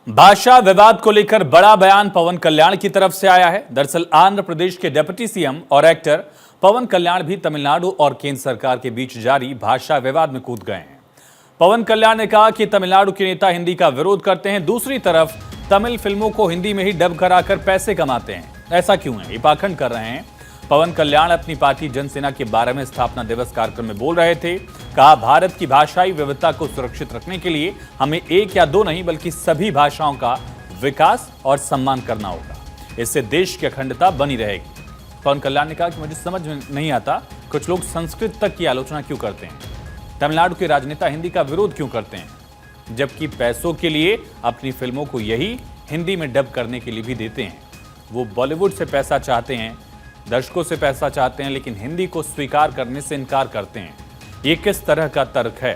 भाषा विवाद को लेकर बड़ा बयान पवन कल्याण की तरफ से आया है। दरअसल आंध्र प्रदेश के डिप्टी सीएम और एक्टर पवन कल्याण भी तमिलनाडु और केंद्र सरकार के बीच जारी भाषा विवाद में कूद गए हैं। पवन कल्याण ने कहा कि तमिलनाडु के नेता हिंदी का विरोध करते हैं, दूसरी तरफ तमिल फिल्मों को हिंदी में ही डब कराकर पैसे कमाते हैं। ऐसा क्यों है, ये पाखंड कर रहे हैं। पवन कल्याण अपनी पार्टी जनसेना के 12वें स्थापना दिवस कार्यक्रम में बोल रहे थे। कहा, भारत की भाषाई विविधता को सुरक्षित रखने के लिए हमें एक या दो नहीं बल्कि सभी भाषाओं का विकास और सम्मान करना होगा। इससे देश की अखंडता बनी रहेगी। पवन कल्याण ने कहा कि मुझे समझ में नहीं आता कुछ लोग संस्कृत तक की आलोचना क्यों करते हैं, तमिलनाडु के राजनेता हिंदी का विरोध क्यों करते हैं, जबकि पैसों के लिए अपनी फिल्मों को यही हिंदी में डब करने के लिए भी देते हैं। वो बॉलीवुड से पैसा चाहते हैं, दर्शकों से पैसा चाहते हैं, लेकिन हिंदी को स्वीकार करने से इनकार करते हैं। ये किस तरह का तर्क है।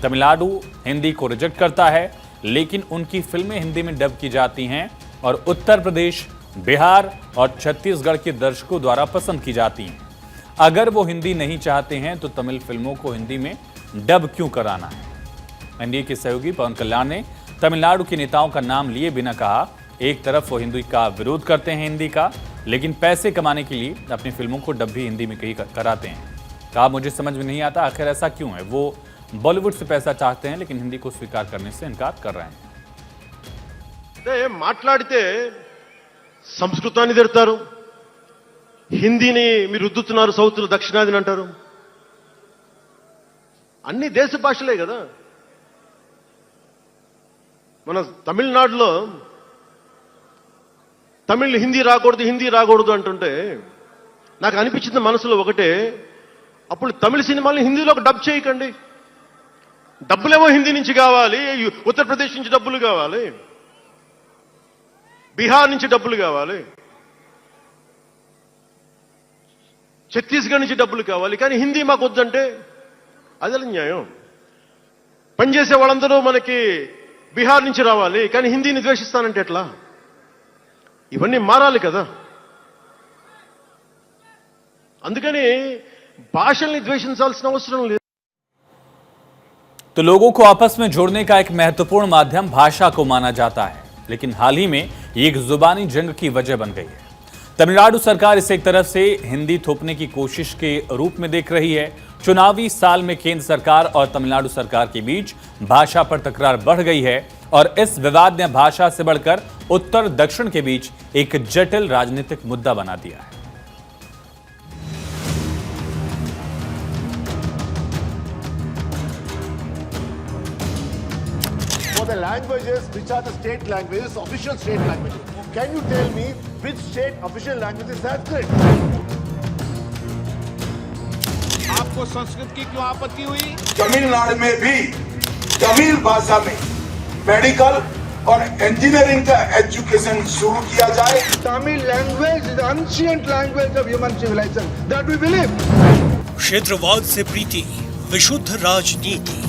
तमिलनाडु हिंदी को रिजेक्ट करता है, लेकिन उनकी फिल्में हिंदी में डब की जाती हैं और उत्तर प्रदेश, बिहार और छत्तीसगढ़ के दर्शकों द्वारा पसंद की जाती हैं। अगर वो हिंदी नहीं चाहते हैं तो तमिल फिल्मों को हिंदी में डब क्यों कराना है। एनडीए के सहयोगी पवन कल्याण ने तमिलनाडु के नेताओं का नाम लिए बिना कहा, एक तरफ वो हिंदी का विरोध करते हैं हिंदी का, लेकिन पैसे कमाने के लिए अपनी फिल्मों को डब भी हिंदी में कहीं कराते हैं। कहा, मुझे समझ में नहीं आता आखिर ऐसा क्यों है। वो बॉलीवुड से पैसा चाहते हैं, लेकिन हिंदी को स्वीकार करने से इनकार कर रहे हैं। మాట్లాడితే సంస్కృతాన్ని తిడతారు, హిందీని మీరు రుద్దుతున్నారు, సౌత్లో దక్షిణాదిని అంటారు. అన్ని దేశ భాషలే కదా. మన తమిళనాడులో తమిళ్ హిందీ రాకూడదు అంటుంటే నాకు అనిపించింది మనసులో ఒకటే, అప్పుడు తమిళ సినిమాల్ని హిందీలోకి డబ్ చేయకండి. డబ్బులేమో హిందీ నుంచి కావాలి, ఉత్తరప్రదేశ్ నుంచి డబ్బులు కావాలి, బీహార్ నుంచి డబ్బులు కావాలి, ఛత్తీస్గఢ్ నుంచి డబ్బులు కావాలి, కానీ హిందీ మాకు వద్దంటే అదే న్యాయం. పనిచేసే వాళ్ళందరూ మనకి బీహార్ నుంచి రావాలి, కానీ హిందీని ద్వేషిస్తానంటే ఎట్లా? ఇవన్నీ మారాలి కదా. అందుకని భాషల్ని ద్వేషించాల్సిన అవసరం లేదు. तो लोगों को आपस में जोड़ने का एक महत्वपूर्ण माध्यम भाषा को माना जाता है, लेकिन हाल ही में ये एक जुबानी जंग की वजह बन गई है। तमिलनाडु सरकार इसे एक तरफ से हिंदी थोपने की कोशिश के रूप में देख रही है। चुनावी साल में केंद्र सरकार और तमिलनाडु सरकार के बीच भाषा पर तकरार बढ़ गई है और इस विवाद ने भाषा से बढ़कर उत्तर दक्षिण के बीच एक जटिल राजनीतिक मुद्दा बना दिया है। For the languages which are the state languages, official state languages, can you tell me which state official language is Sanskrit? आपको संस्कृत की क्यों आपत्ति हुई? तमिलनाडु में भी तमिल भाषा में मेडिकल और इंजीनियरिंग का एजुकेशन शुरू किया जाए. Tamil language is the ancient language of human civilization. That we believe. क्षेत्रवाद से प्रीति, विशुद्ध राजनीति.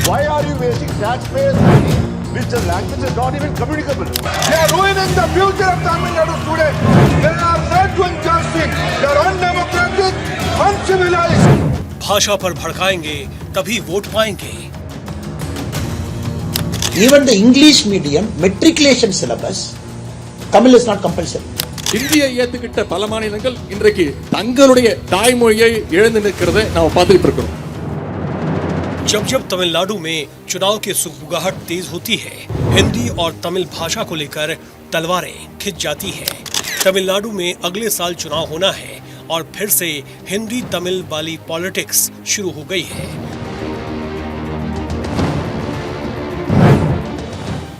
Why are you wasting taxpayers' money which the language is not even communicable? They are ruining the future of Tamil Nadu students. They are not doing justice. They are undemocratic, uncivilized. भाषा पर भड़काएंगे तभी vote पाएंगे. Even the English medium matriculation syllabus, Tamil is not compulsory. இந்தியை ஏத்துக்கிட்ட பல மாநிலங்கள் இன்றைக்கு தங்களுடைய தாய்மொழியை இழந்து நிற்கிறதை நாம் பார்த்துட்டு இருக்கிறோம். जब जब तमिलनाडु में चुनाव की सुगबुगाहट तेज होती है, हिंदी और तमिल भाषा को लेकर तलवारें खिंच जाती है. तमिलनाडु में अगले साल चुनाव होना है और फिर से हिंदी तमिल वाली पॉलिटिक्स शुरू हो गई है.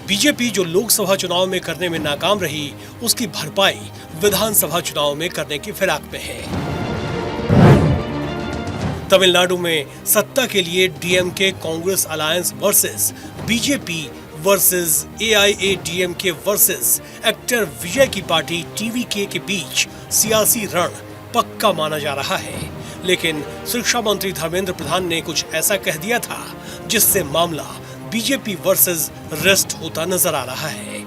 बीजेपी जो लोकसभा चुनाव में करने में नाकाम रही, उसकी भरपाई विधानसभा चुनाव में करने की फिराक में है. तमिलनाडु में सत्ता के लिए DMK Congress alliance versus BJP versus AIADMK versus actor Vijay की पार्टी टीवीके के बीच सियासी रण पक्का माना जा रहा है. लेकिन शिक्षा मंत्री धर्मेंद्र प्रधान ने कुछ ऐसा कह दिया था जिससे मामला बीजेपी वर्सेस रेस्ट होता नजर आ रहा है.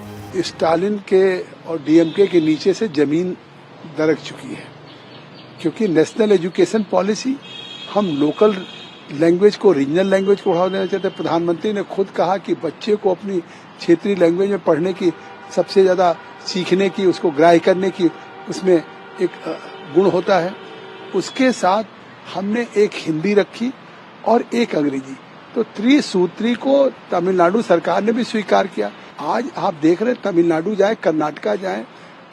स्टालिन के और डीएमके के नीचे से जमीन दरक चुकी है, क्योंकि नेशनल एजुकेशन पॉलिसी हम लोकल लैंग्वेज को, रीजनल लैंग्वेज को बढ़ावा देना चाहते हैं. प्रधानमंत्री ने खुद कहा कि बच्चे को अपनी क्षेत्रीय लैंग्वेज में पढ़ने की, सबसे ज्यादा सीखने की, उसको ग्राह्य करने की उसमें एक गुण होता है। उसके साथ हमने एक हिंदी रखी और एक अंग्रेजी, तो त्रिसूत्री को तमिलनाडु सरकार ने भी स्वीकार किया। आज आप देख रहे तमिलनाडु जाए, कर्नाटका जाए,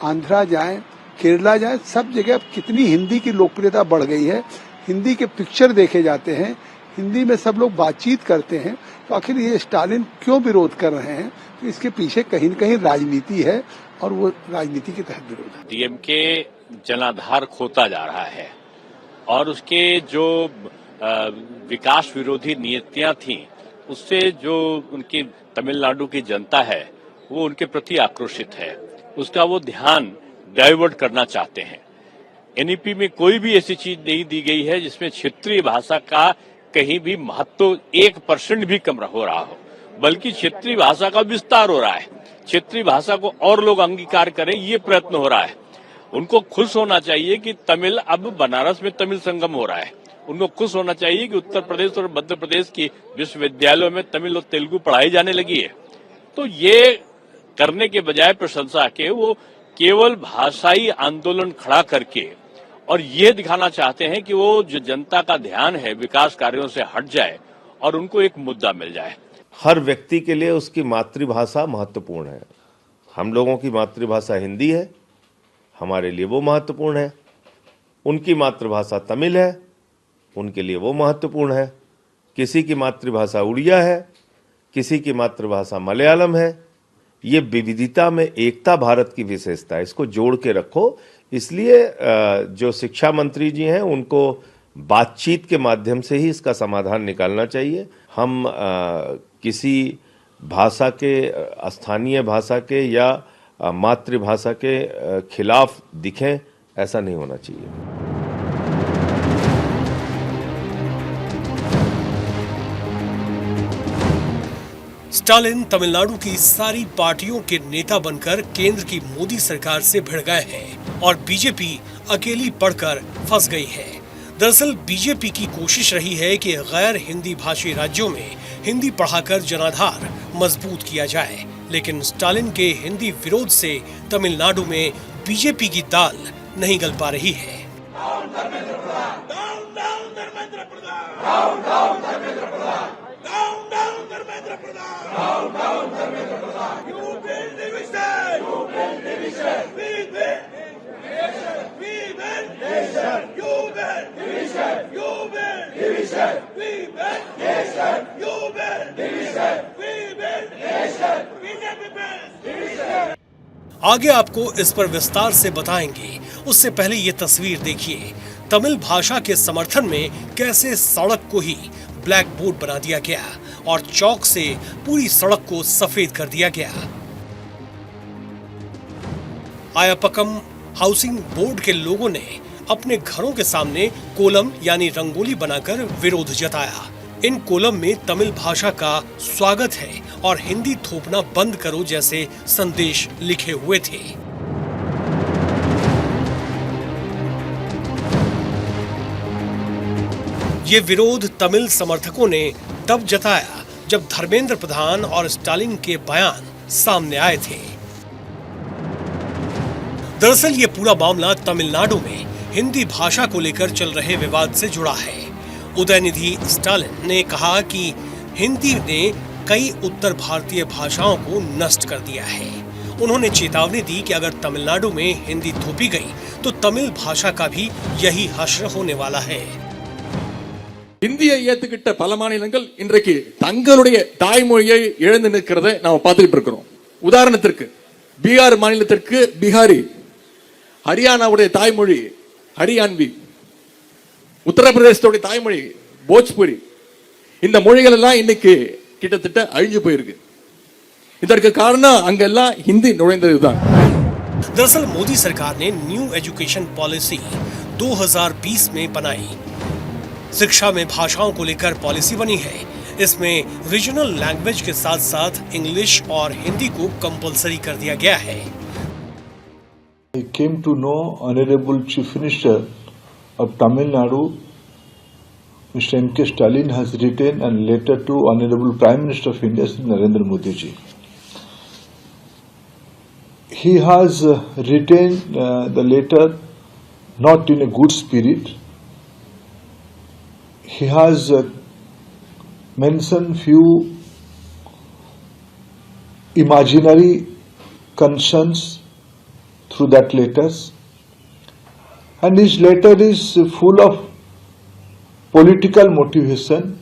आंध्रा जाए, केरला जाए, सब जगह कितनी हिंदी की लोकप्रियता बढ़ गई है। हिंदी के पिक्चर देखे जाते हैं, हिंदी में सब लोग बातचीत करते हैं। तो आखिर ये स्टालिन क्यों विरोध कर रहे हैं? तो इसके पीछे कहीं न कहीं राजनीति है और वो राजनीति के तहत विरोध है। डीएमके जनाधार खोता जा रहा है और उसके जो विकास विरोधी नीतियां थी, उससे जो उनकी तमिलनाडु की जनता है वो उनके प्रति आक्रोशित है। उसका वो ध्यान डाइवर्ट करना चाहते हैं। एनईपी में कोई भी ऐसी चीज नहीं दी गई है जिसमें क्षेत्रीय भाषा का कहीं भी महत्व 1% भी कम हो रहा हो, बल्कि क्षेत्रीय भाषा का विस्तार हो रहा है। क्षेत्रीय भाषा को और लोग अंगीकार करें, ये प्रयत्न हो रहा है। उनको खुश होना चाहिए कि तमिल अब बनारस में तमिल संगम हो रहा है। उनको खुश होना चाहिए कि उत्तर प्रदेश और मध्य प्रदेश की विश्वविद्यालयों में तमिल और तेलुगु पढ़ाई जाने लगी है। तो ये करने के बजाय प्रशंसा के वो केवल भाषाई आंदोलन खड़ा करके और ये दिखाना चाहते हैं कि वो जो जनता का ध्यान है विकास कार्यों से हट जाए और उनको एक मुद्दा मिल जाए। हर व्यक्ति के लिए उसकी मातृभाषा महत्वपूर्ण है। हम लोगों की मातृभाषा हिंदी है, हमारे लिए वो महत्वपूर्ण है। उनकी मातृभाषा तमिल है, उनके लिए वो महत्वपूर्ण है। किसी की मातृभाषा उड़िया है, किसी की मातृभाषा मलयालम है। ये विविधता में एकता भारत की विशेषता है, इसको जोड़ के रखो। इसलिए जो शिक्षा मंत्री जी हैं उनको बातचीत के माध्यम से ही इसका समाधान निकालना चाहिए। हम किसी भाषा के, स्थानीय भाषा के या मातृभाषा के खिलाफ दिखें, ऐसा नहीं होना चाहिए। स्टालिन तमिलनाडु की सारी पार्टियों के नेता बनकर केंद्र की मोदी सरकार से भिड़ गए हैं और बीजेपी अकेली पड़कर फंस गई है। दरअसल बीजेपी की कोशिश रही है कि गैर हिंदी भाषी राज्यों में हिंदी पढ़ाकर जनाधार मजबूत किया जाए, लेकिन स्टालिन के हिंदी विरोध से तमिलनाडु में बीजेपी की दाल नहीं गल पा रही है। आगे आपको इस पर विस्तार से बताएंगे। उससे पहले ये तस्वीर देखिए, तमिल भाषा के समर्थन में कैसे सड़क को ही ब्लैक बोर्ड बना दिया गया और चौक से पूरी सड़क को सफेद कर दिया गया। आयापकम हाउसिंग बोर्ड के लोगों ने अपने घरों के सामने कोलम यानी रंगोली बनाकर विरोध जताया। इन कोलम में तमिल भाषा का स्वागत है और हिंदी थोपना बंद करो जैसे संदेश लिखे हुए थे। ये विरोध तमिल समर्थकों ने तब जताया जब धर्मेंद्र प्रधान और स्टालिन के बयान सामने आए थे। दरअसल ये पूरा मामला तमिलनाडु में हिंदी भाषा को लेकर चल रहे विवाद से जुड़ा है। उदयनिधि स्टालिन ने कहा कि हिंदी ने कई उत्तर भारतीय भाषाओं को नष्ट कर दिया है। उन्होंने चेतावनी दी कि अगर तमिलनाडु में हिंदी थोपी गई तो तमिल भाषा का भी यही हश्र होने वाला है। இந்தியை ஏத்துக்கிட்ட பல மாநிலங்கள் இன்றைக்கு தங்களுடைய தாய்மொழியை இழந்து நிற்கிறதை நாம பார்த்துட்டு இருக்கிறோம். உதாரணத்திற்கு பீகார் மாநிலத்திற்கு பிகாரி, ஹரியானாவுடைய தாய்மொழி ஹரியான்வி, உத்தரப்பிரதேசத்துடைய தாய்மொழி போஜ்புரி, இந்த மொழிகள் எல்லாம் இன்னைக்கு கிட்டத்தட்ட அழிஞ்சு போயிருக்கு. இதற்கு காரணம் அங்கெல்லாம் ஹிந்தி நுழைந்ததுதான். दरअसल मोदी सरकार ने न्यू एजुकेशन पॉलिसी 2020 में बनाई। शिक्षा में भाषाओं को लेकर पॉलिसी बनी है। इसमें रीजनल लैंग्वेज के साथ साथ इंग्लिश और हिंदी को कंपलसरी कर दिया गया है। I came to know Honorable Chief Minister of Tamil Nadu, Mr. M.K. Stalin has written a letter to Honorable Prime Minister of India, Narendra Modi ji. he has written the letter not in a good spirit. He has mentioned few imaginary concerns through that letters, and his letter is full of political motivation.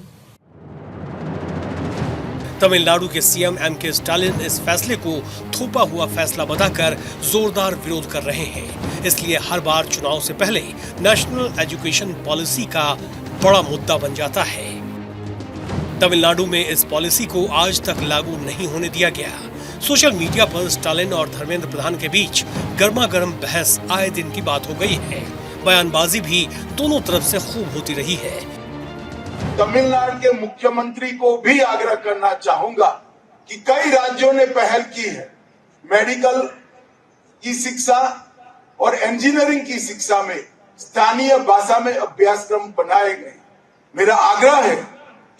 Tamil Nadu के CM MK Stalin इस फैसले को थोपा हुआ फैसला बताकर जोरदार विरोध कर रहे हैं। इसलिए हर बार चुनाव से पहले नेशनल एजुकेशन पॉलिसी का बड़ा मुद्दा बन जाता है। तमिलनाडु में इस पॉलिसी को आज तक लागू नहीं होने दिया गया। सोशल मीडिया पर स्टालिन और धर्मेंद्र प्रधान के बीच गर्मागर्म बहस आए दिन की बात हो गई है। बयानबाजी भी दोनों तरफ से खूब होती रही है। तमिलनाडु के मुख्यमंत्री को भी आग्रह करना चाहूंगा कि कई राज्यों ने पहल की है। मेडिकल की शिक्षा और इंजीनियरिंग की शिक्षा में स्थानीय भाषा में अभ्यासक्रम बनाए गए। मेरा आग्रह है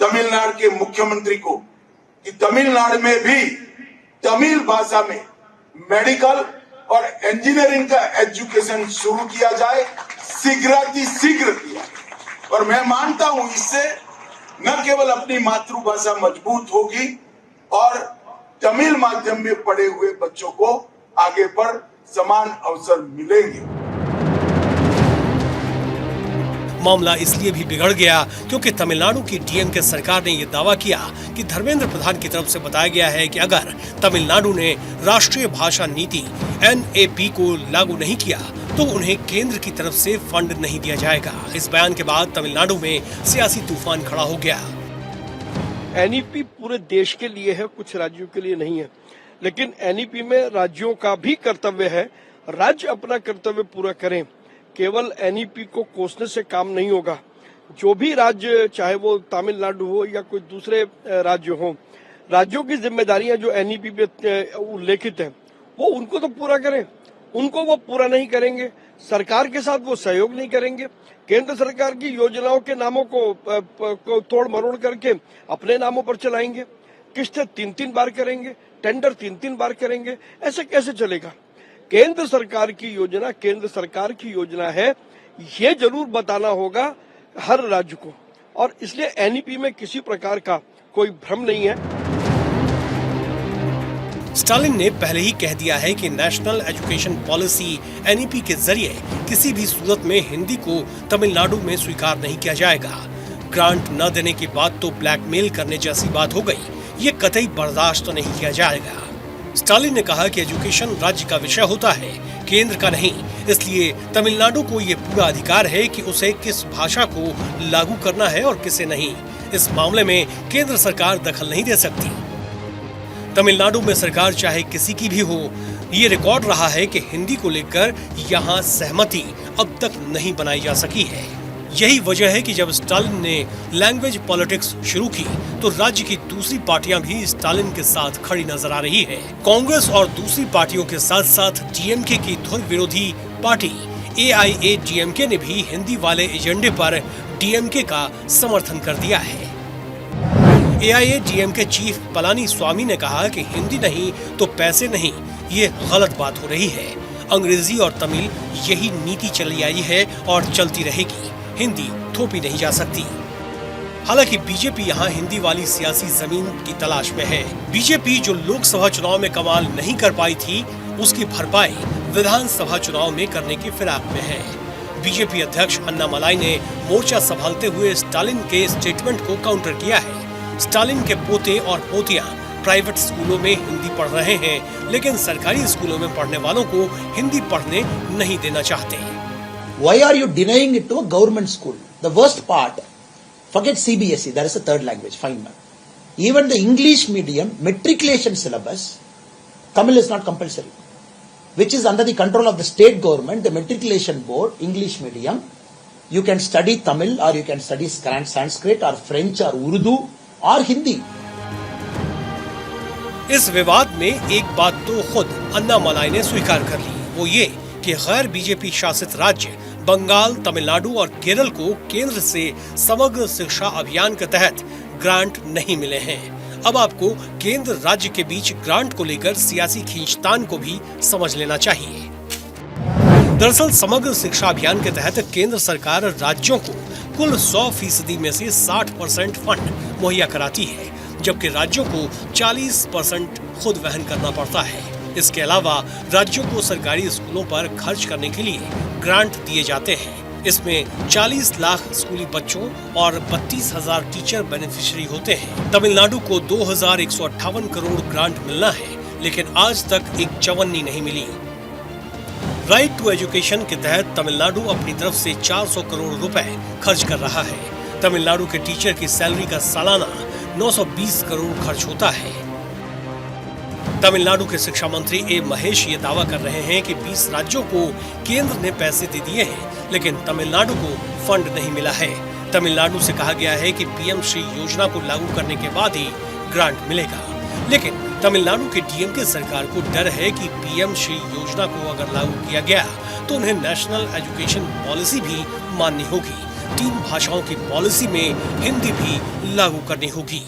तमिलनाडु के मुख्यमंत्री को कि तमिलनाडु में भी तमिल भाषा में मेडिकल और इंजीनियरिंग का एजुकेशन शुरू किया जाए, शीघ्र किया। और मैं मानता हूं इससे न केवल अपनी मातृभाषा मजबूत होगी और तमिल माध्यम में पढ़े हुए बच्चों को आगे पर समान अवसर मिलेंगे। मामला इसलिए भी बिगड़ गया क्योंकि तमिलनाडु की डीएमके सरकार ने यह दावा किया कि धर्मेंद्र प्रधान की तरफ से बताया गया है कि अगर तमिलनाडु ने राष्ट्रीय भाषा नीति NAP को लागू नहीं किया तो उन्हें केंद्र की तरफ से फंड नहीं दिया जाएगा। इस बयान के बाद तमिलनाडु में सियासी तूफान खड़ा हो गया। NEP पूरे देश के लिए है, कुछ राज्यों के लिए नहीं है, लेकिन NEP में राज्यों का भी कर्तव्य है। राज्य अपना कर्तव्य पूरा करें। केवल NEP को कोसने से काम नहीं होगा। जो भी राज्य, चाहे वो तमिलनाडु हो या कोई दूसरे राज्य हो, राज्यों की जिम्मेदारियां जो NEP में उल्लेखित हैं वो उनको तो पूरा करें। उनको वो पूरा नहीं करेंगे, सरकार के साथ वो सहयोग नहीं करेंगे, केंद्र सरकार की योजनाओं के नामों को तोड़ मरोड़ करके अपने नामों पर चलाएंगे, किस्तें 3-3 बार करेंगे, टेंडर 3-3 बार करेंगे, ऐसे कैसे चलेगा? केंद्र सरकार की योजना केंद्र सरकार की योजना है, ये जरूर बताना होगा हर राज्य को। और इसलिए NEP में किसी प्रकार का कोई भ्रम नहीं है। स्टालिन ने पहले ही कह दिया है कि नेशनल एजुकेशन पॉलिसी NEP के जरिए किसी भी सूरत में हिंदी को तमिलनाडु में स्वीकार नहीं किया जाएगा। ग्रांट न देने की बात तो ब्लैकमेल करने जैसी बात हो गई। ये कतई बर्दाश्त तो नहीं किया जाएगा। स्टालिन ने कहा कि एजुकेशन राज्य का विषय होता है, केंद्र का नहीं। इसलिए तमिलनाडु को ये पूरा अधिकार है कि उसे किस भाषा को लागू करना है और किसे नहीं। इस मामले में केंद्र सरकार दखल नहीं दे सकती। तमिलनाडु में सरकार चाहे किसी की भी हो, ये रिकॉर्ड रहा है कि हिंदी को लेकर यहाँ सहमति अब तक नहीं बनाई जा सकी है। यही वजह है कि जब स्टालिन ने लैंग्वेज पॉलिटिक्स शुरू की तो राज्य की दूसरी पार्टियां भी स्टालिन के साथ खड़ी नजर आ रही है। कांग्रेस और दूसरी पार्टियों के साथ साथ डीएमके की धुर विरोधी पार्टी AIADMK ने भी हिंदी वाले एजेंडे पर डीएमके का समर्थन कर दिया है। AIADMK चीफ पलानी स्वामी ने कहा कि हिंदी नहीं तो पैसे नहीं, ये गलत बात हो रही है। अंग्रेजी और तमिल यही नीति चली आई है और चलती रहेगी। हिंदी थोपी नहीं जा सकती। हालांकि बीजेपी यहाँ हिंदी वाली सियासी जमीन की तलाश में है। बीजेपी जो लोकसभा चुनाव में कमाल नहीं कर पाई थी, उसकी भरपाई विधानसभा चुनाव में करने की फिराक में है। बीजेपी अध्यक्ष अन्नामलाई ने मोर्चा संभालते हुए स्टालिन के स्टेटमेंट को काउंटर किया है। स्टालिन के पोते और पोतियां प्राइवेट स्कूलों में हिंदी पढ़ रहे हैं, लेकिन सरकारी स्कूलों में पढ़ने वालों को हिंदी पढ़ने नहीं देना चाहते। Why are you denying it to a government school? The worst part, forget CBSE, that is a third language, fine man. Even the English medium matriculation syllabus, Tamil is not compulsory, which is under the control of the state government, the matriculation board, English medium. You can study Tamil or you can study Sanskrit or French or Urdu or Hindi. इस विवाद में एक बात तो खुद अन्नामलाई ने स्वीकार कर ली, वो ये कि गैर बीजेपी शासित राज्य बंगाल, तमिलनाडु और केरल को केंद्र से समग्र शिक्षा अभियान के तहत ग्रांट नहीं मिले हैं। अब आपको केंद्र राज्य के बीच ग्रांट को लेकर सियासी खींचतान को भी समझ लेना चाहिए। दरअसल समग्र शिक्षा अभियान के तहत केंद्र सरकार राज्यों को कुल 100% में से 60% फंड मुहैया कराती है, जबकि राज्यों को 40% खुद वहन करना पड़ता है। इसके अलावा राज्यों को सरकारी स्कूलों पर खर्च करने के लिए ग्रांट दिए जाते हैं। इसमें 40 लाख स्कूली बच्चों और 32,000 टीचर बेनिफिशियरी होते हैं। तमिलनाडु को 2,158 करोड़ ग्रांट मिलना है, लेकिन आज तक एक चवन्नी नहीं मिली। राइट टू एजुकेशन के तहत तमिलनाडु अपनी तरफ से 400 करोड़ रुपए खर्च कर रहा है। तमिलनाडु के टीचर की सैलरी का सालाना 920 करोड़ खर्च होता है। तमिलनाडु के शिक्षा मंत्री ए महेश ये दावा कर रहे हैं कि 20 राज्यों को केंद्र ने पैसे दे दिए हैं, लेकिन तमिलनाडु को फंड नहीं मिला है। तमिलनाडु से कहा गया है कि पीएम श्री योजना को लागू करने के बाद ही ग्रांट मिलेगा, लेकिन तमिलनाडु के डीएमके सरकार को डर है कि पीएम श्री योजना को अगर लागू किया गया तो उन्हें नेशनल एजुकेशन पॉलिसी भी माननी होगी। 3 भाषाओं की पॉलिसी में हिंदी भी लागू करनी होगी।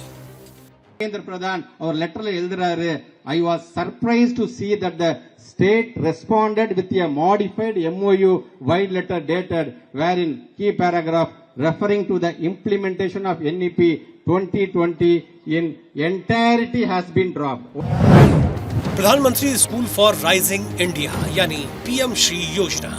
केंद्र प्रधान और लेटर எழுதுறாரு, I was surprised to see that the state responded with a modified MOU wide letter dated wherein key paragraph referring to the implementation of NEP 2020 in entirety has been dropped. प्रधानमंत्री school for rising India यानी PM Shri योजना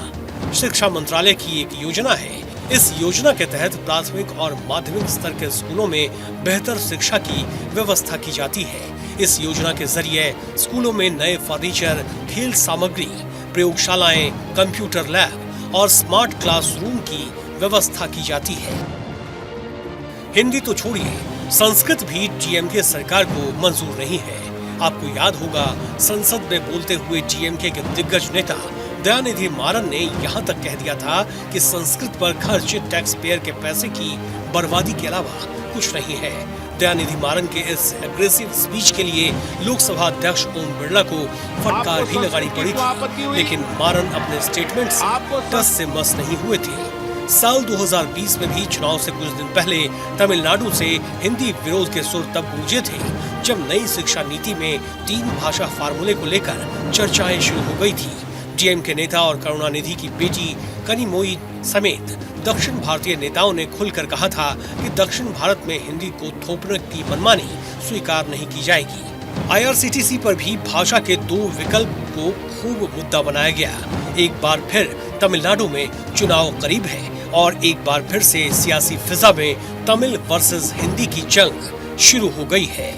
शिक्षा मंत्रालय की एक योजना है। इस योजना के तहत प्राथमिक और माध्यमिक स्तर के स्कूलों में बेहतर शिक्षा की व्यवस्था की जाती है। इस योजना के जरिए स्कूलों में नए फर्नीचर, खेल सामग्री, प्रयोगशालाएं, कंप्यूटर लैब और स्मार्ट क्लासरूम की व्यवस्था की जाती है। हिंदी तो छोड़िए, संस्कृत भी डीएमके सरकार को मंजूर नहीं है। आपको याद होगा, संसद में बोलते हुए डीएमके के दिग्गज नेता दयानिधि मारन ने यहाँ तक कह दिया था कि संस्कृत पर खर्च टैक्स पेयर के पैसे की बर्बादी के अलावा कुछ नहीं है। दयानिधि मारन के इस एग्रेसिव स्पीच के लिए लोकसभा अध्यक्ष ओम बिरला को फटकार भी लगानी पड़ी थी, लेकिन मारन अपने स्टेटमेंट से टस से मस नहीं हुए थे। साल 2020 में भी चुनाव से कुछ दिन पहले तमिलनाडु से हिंदी विरोध के सुर तब गूंजे थे जब नई शिक्षा नीति में 3 भाषा फार्मूले को लेकर चर्चाएं शुरू हो गई थी। डीएमके नेता और करुणानिधि की बेटी कनिमोई समेत दक्षिण भारतीय नेताओं ने खुलकर कहा था कि दक्षिण भारत में हिंदी को थोपने की मनमानी स्वीकार नहीं की जाएगी। आईआरसीटीसी पर भी भाषा के 2 विकल्प को खूब मुद्दा बनाया गया। एक बार फिर तमिलनाडु में चुनाव करीब है और एक बार फिर से सियासी फिजा में तमिल वर्सेस हिंदी की जंग शुरू हो गई है।